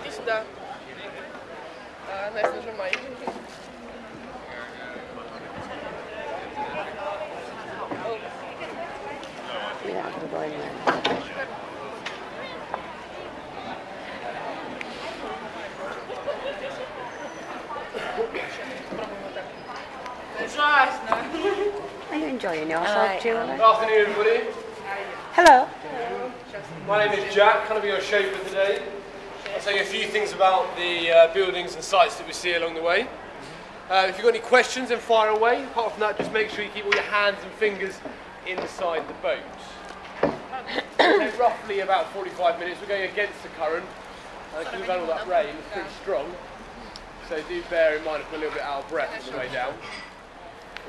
Иди сюда. Настя, нажимай. Yeah, I'm going there. Are you enjoying yourself, Julie? Good afternoon, everybody. Hello. My name is Jack, kind of be your chauffeur today. I'll tell you a few things about the buildings and sites that we see along the way. If you've got any questions, then fire away. Apart from that, just make sure you keep all your hands and fingers inside the boat. It'll take roughly about 45 minutes. We're going against the current. Because we've had all that rain, it's pretty strong. So do bear in mind if we're a little bit out of breath on the way down.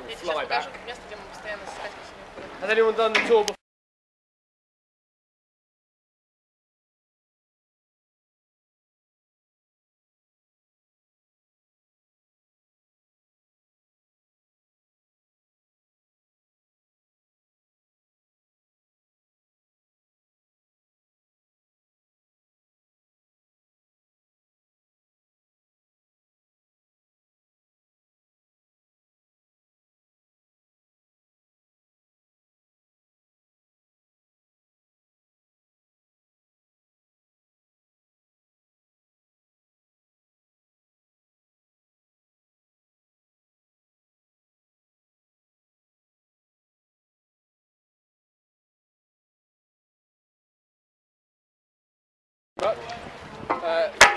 We'll fly back. Has anyone done the tour before?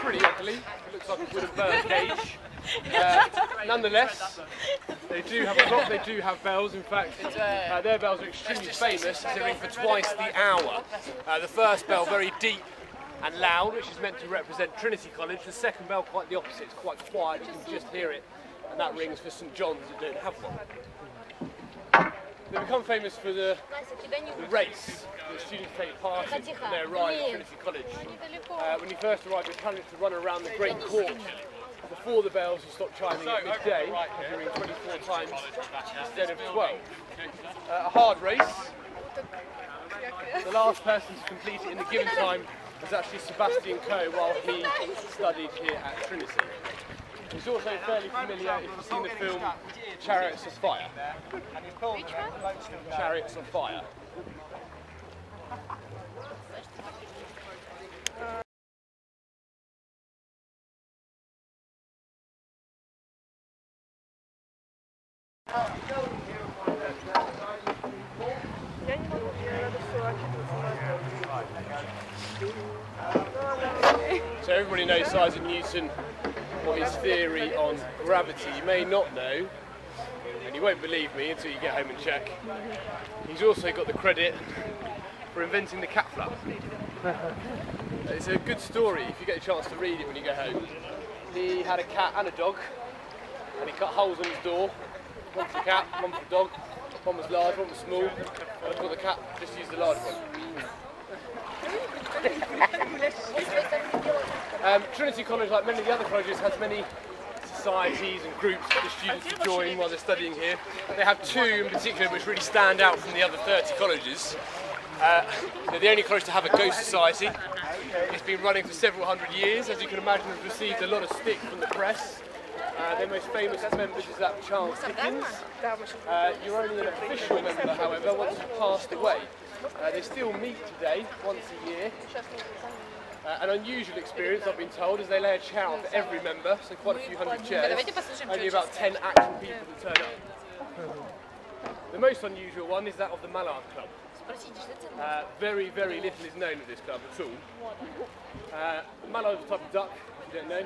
Pretty ugly. It looks like a wooden bird cage. Nonetheless, they do have a clock, they do have bells. In fact, their bells are extremely famous as they ring for twice the hour. The first bell very deep and loud, which is meant to represent Trinity College. The second bell quite the opposite, it's quite quiet, you can just hear it, and that rings for St John's that don't have one. They become famous for the race that students take part in when they arrive at Trinity College. When you first arrive, you're challenged to run around the Great Court before the bells will stop chiming at midday, during 24 times instead of 12. A hard race. The last person to complete it in the given time was actually Sebastian Coe while he studied here at Trinity. He's also fairly familiar if you've seen the film Chariots of Fire. Chariots of Fire. So everybody knows Isaac Newton, what his theory on gravity. You may not know, and you won't believe me until you get home and check. He's also got the credit for inventing the cat flap. It's a good story if you get a chance to read it when you go home. He had a cat and a dog, and he cut holes on his door. One for the cat, one for the dog. One was large, one was small. I thought the cat just used the large one. Trinity College, like many of the other colleges, has many societies and groups for the students to join while they're studying here. They have two in particular which really stand out from the other 30 colleges. They're the only college to have a ghost society. It's been running for several hundred years. As you can imagine, it's received a lot of stick from the press. Their most famous members is that Charles Dickens. You're only an official member, however, once you've passed away. They still meet today, once a year. An unusual experience, I've been told, is they lay a chair out for every member, so quite a few hundred chairs. Only about 10 actual people that turn up. The most unusual one is that of the Mallard Club. Very, very little is known of this club at all. Mallard is a type of duck, if you don't know.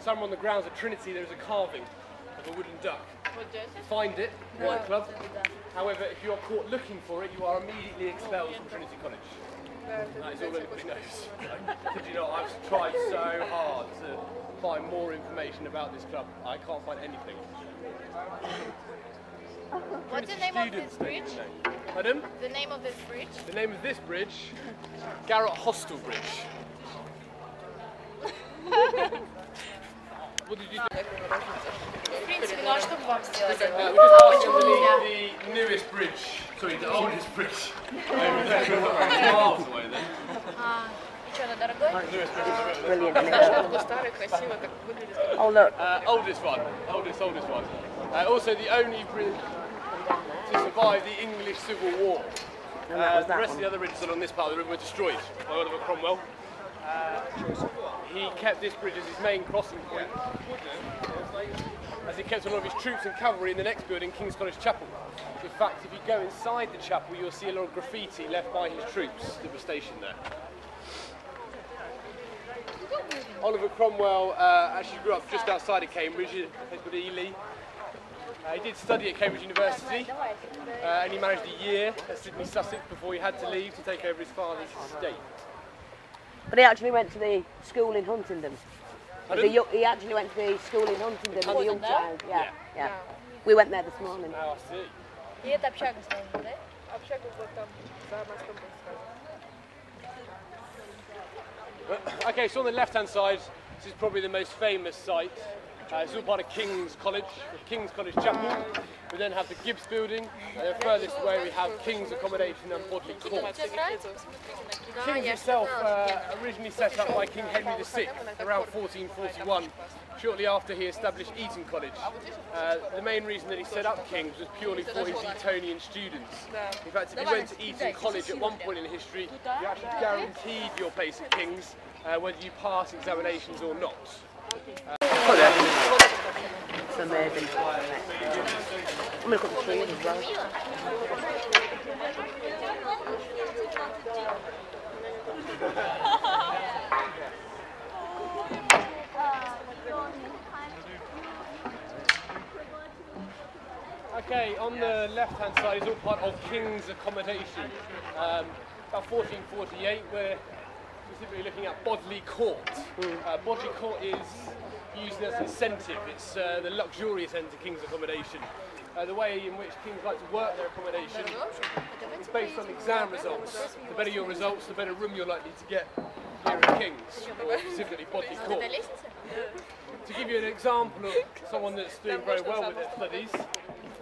Somewhere on the grounds of Trinity there is a carving of a wooden duck. Find it in the club. However, if you are caught looking for it, you are immediately expelled from Trinity College. That is all anybody knows. Did you know, I've tried so hard to find more information about this club. I can't find anything. What's the name of this bridge? Pardon? The name of this bridge? The name of this bridge, Garrett Hostel Bridge. What did you do? В принципе, ну а что бы вам сделать? We're just passing underneath the newest bridge. Sorry, the oldest bridge. Miles away then. Что, Дорогой? It's brilliant, isn't Хорошо, it? было старое, красиво, так выглядит. Как... Oh, look. Oldest one. Also the only bridge to survive the English Civil War. And that was The that rest of the one. other bridges along this part of the river were destroyed by Oliver Cromwell. He kept this bridge as his main crossing point, as he kept a lot of his troops and cavalry in the next building, King's College Chapel. In fact, if you go inside the chapel, you'll see a lot of graffiti left by his troops that were stationed there. Oliver Cromwell actually grew up just outside of Cambridge, a place called Ely. He did study at Cambridge University, and he managed a year at Sydney, Sussex, before he had to leave to take over his father's estate. But he actually went to the school in Huntingdon. Pardon? He actually went to the school in Huntingdon as a young child. Yeah, Yeah. yeah. We went there this morning. Oh, I see. И это общага с нами, да? Общага вот там, за мостом был сразу. Okay, so on the left-hand side, this is probably the most famous site. It's all part of King's College, King's College Chapel. We then have the Gibbs building, and then furthest away we have King's Accommodation and Bodley Court. King's itself originally set up by King Henry VI around 1441, shortly after he established Eton College. The main reason that he set up King's was purely for his Etonian students. In fact, if you went to Eton College at one point in history, you actually guaranteed your place at King's, whether you pass examinations or not. It's amazing. I'm going to look at the trees as well. Okay, on the left-hand side is all part of King's Accommodation. About 1448, we're specifically looking at Bodley Court. Bodley Court is used as an incentive. It's the luxurious end to King's Accommodation. The way in which Kings like to work their accommodation is based on exam results. The better your results, the better room you're likely to get here at King's, or specifically Bodley Court. To give you an example of someone that's doing very well with their studies,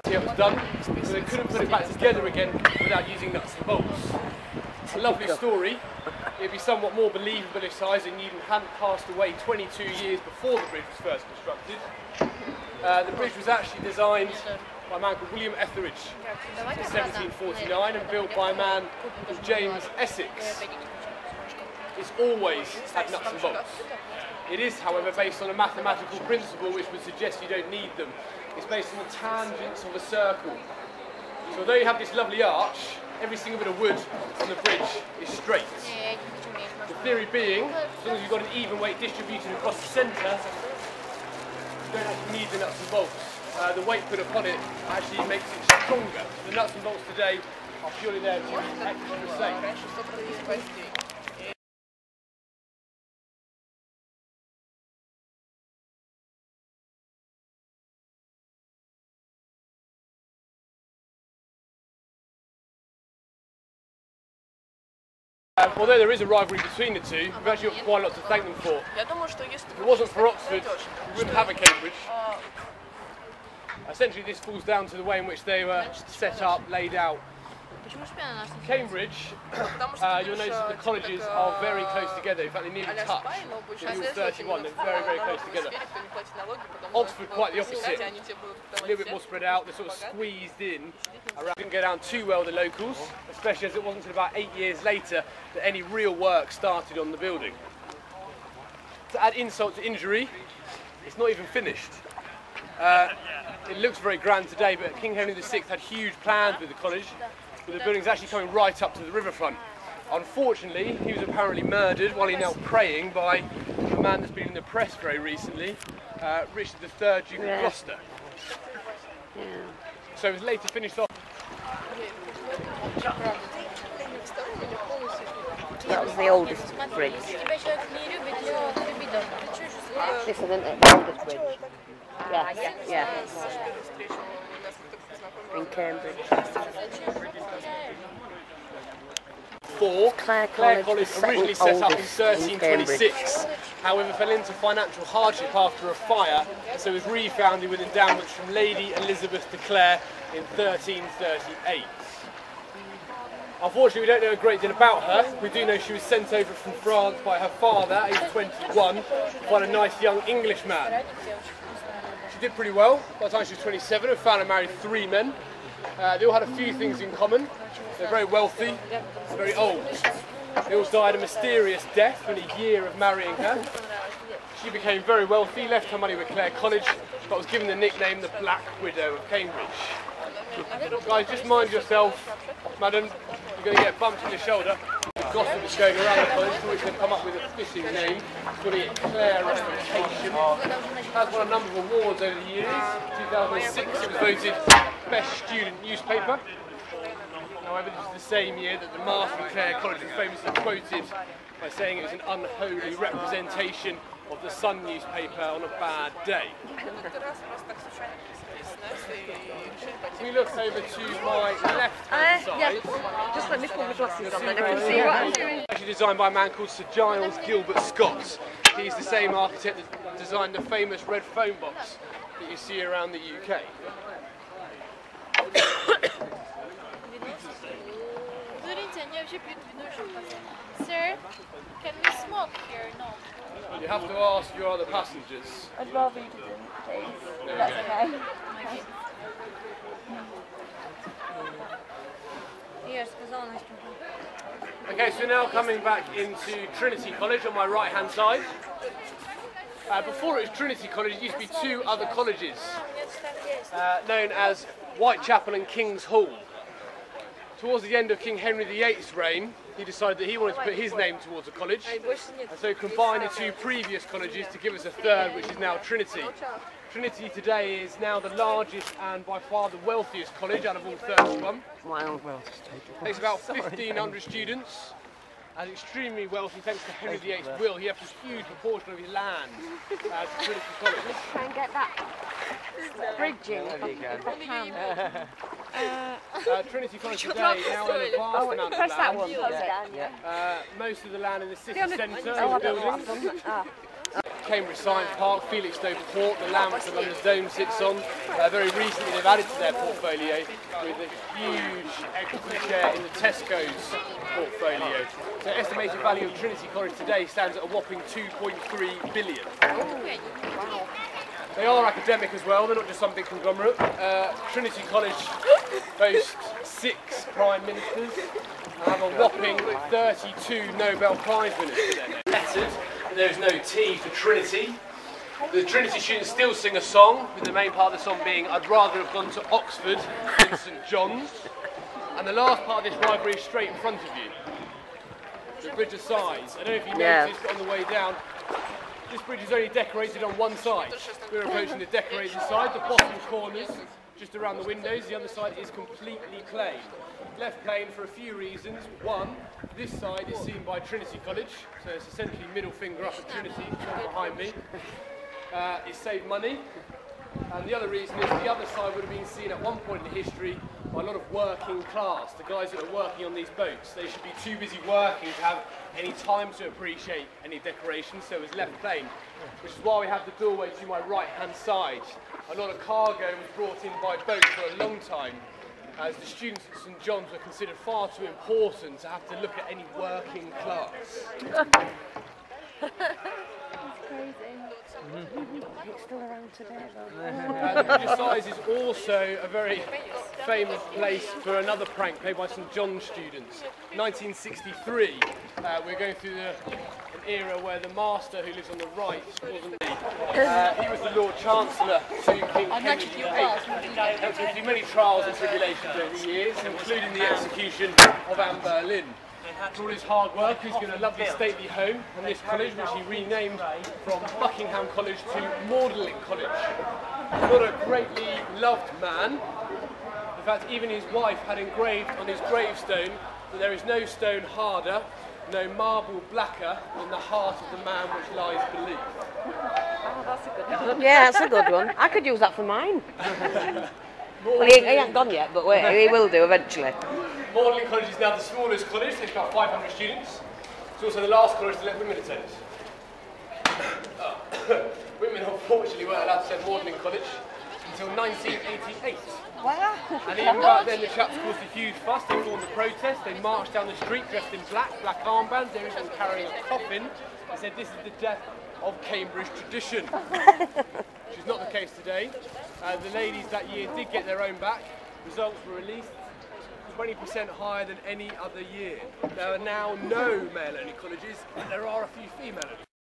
see how it's done, so they couldn't put it back together again without using nuts and bolts. It's a lovely story. It'd be somewhat more believable if Isaac Newton hadn't passed away 22 years before the bridge was first constructed. The bridge was actually designed by a man called William Etheridge in 1749 and built by a man called James Essex. It's always had nuts and bolts. It is, however, based on a mathematical principle which would suggest you don't need them. It's based on the tangents of a circle. So although you have this lovely arch, every single bit of wood on the bridge is straight. The theory being, as long as you've got an even weight distributed across the centre, you don't actually need the nuts and bolts. The weight put upon it actually makes it stronger. The nuts and bolts today are purely there to be extra safe. Раньше все продавали гвоздей. Although there is a rivalry between the two, we've actually got quite a lot to thank them for. Я думаю, что если If it wasn't for Oxford, we wouldn't have a Cambridge. Essentially, this falls down to the way in which they were set up, laid out. Cambridge, you'll notice that the colleges are very close together. In fact, they nearly touch. In Rule 31, they're very, very close together. Oxford, quite the opposite. A little bit more spread out, they're sort of squeezed in. Didn't go down too well, the locals, especially as it wasn't until about 8 years later that any real work started on the building. To add insult to injury, it's not even finished. It looks very grand today, but King Henry VI had huge plans with the college, but the building's actually coming right up to the riverfront. Unfortunately, he was apparently murdered while he knelt praying by a man that's been in the press very recently, Richard III, Duke of Gloucester. Yeah. So it was later finished off. That was the oldest bridge. Тебя человек не любит, но ты любит. This isn't it, the oldest bridge. Yeah. In Cambridge. Clare College originally set up in 1326, however fell into financial hardship after a fire, so was refounded with endowments from Lady Elizabeth de Clare in 1338. Unfortunately, we don't know a great deal about her. We do know she was sent over from France by her father, aged 21, to find a nice young English man. She did pretty well by the time she was 27 and found and married 3 men. They all had a few things in common. They're very wealthy, very old. They all died a mysterious death within a year of marrying her. She became very wealthy, left her money with Clare College, but was given the nickname the Black Widow of Cambridge. Guys, just mind yourself, madam, you're going to get bumped in the shoulder. Gossip is going around the college, for which they've come up with a fitting name, calling it Clare Reputation. Has won a number of awards over the years. In 2006 it was voted Best Student Newspaper. However, this is the same year that the master of Clare College was famously quoted by saying it was an unholy representation of the Sun newspaper on a bad day. If we look over to my left-hand side, just let me put my glasses on then I can see what I'm doing. Actually designed by a man called Sir Giles Gilbert Scott. He's the same architect that designed the famous red phone box that you see around the UK. Sir, can we smoke here? No. You have to ask your other passengers. I'd rather you didn't, please. That's okay. Okay, so now coming back into Trinity College on my right-hand side. Before it was Trinity College, it used to be 2 other colleges, known as Whitechapel and King's Hall. Towards the end of King Henry VIII's reign, he decided that he wanted to put his name towards a college, and so combined the 2 previous colleges to give us a third, which is now Trinity. Trinity today is now the largest and by far the wealthiest college out of all 31. Wow. Takes about 1,500 students, and extremely wealthy thanks to Henry VIII's will. He left a huge proportion of his land to Trinity College. Let's try and get that bridge in if I can. Trinity College today now own a vast amount of Press that land. one. Most of the land in the city Oh, centre I is don't buildings. know. Cambridge Science Park, Felixstowe Port, the land which the London Dome sits on. Very recently they've added to their portfolio with a huge equity share in the Tesco's portfolio. So the estimated value of Trinity College today stands at a whopping 2.3 billion. They are academic as well, they're not just some big conglomerate. Trinity College boasts 6 Prime Ministers and have a whopping 32 Nobel Prize winners today. Lettered. There is no T for Trinity. The Trinity students still sing a song, with the main part of the song being I'd rather have gone to Oxford than St John's. And the last part of this rivalry is straight in front of you. The Bridge of Sighs. I don't know if you noticed, but on the way down, this bridge is only decorated on one side. We're approaching the decorated side, the bottom corners, just around the windows. The other side is completely plain. Left plain for a few reasons. One, this side is seen by Trinity College, so it's essentially middle finger up at Trinity, behind me. It saved money. And the other reason is the other side would have been seen at one point in history by a lot of working class, the guys that are working on these boats. They should be too busy working to have any time to appreciate any decorations, so it was left plain, which is why we have the doorway to my right-hand side. A lot of cargo was brought in by boat for a long time, as the students at St John's were considered far too important to have to look at any working class. That's crazy. It's still around today though. The Bridge of Sighs is also a very famous place for another prank played by St John's students. 1963, we're going through an era where the master, who lives on the right, wasn't he was the Lord Chancellor to King Henry VIII. There have been many trials and tribulations over the years, including the execution of Anne Boleyn. For all his hard work, he's given a lovely stately home in this college, which he renamed from Buckingham College to Magdalene College. Not a greatly loved man. In fact, even his wife had engraved on his gravestone that there is no stone harder, no marble blacker than the heart of the man which lies beneath. Oh, that's a good one. Yeah, that's a good one. I could use that for mine. Well, he ain't gone yet, but wait, he will do eventually. Magdalene College is now the smallest college, it's about 500 students. It's also the last college to let women attend. Women unfortunately weren't allowed to attend Magdalene College. until 1988. Wow. And even back then the chaps caused a huge fuss. They formed a protest. They marched down the street dressed in black armbands. They were carrying a coffin. They said this is the death of Cambridge tradition. Which is not the case today. The ladies that year did get their own back. Results were released 20% higher than any other year. There are now no male-only colleges, but there are a few female-only.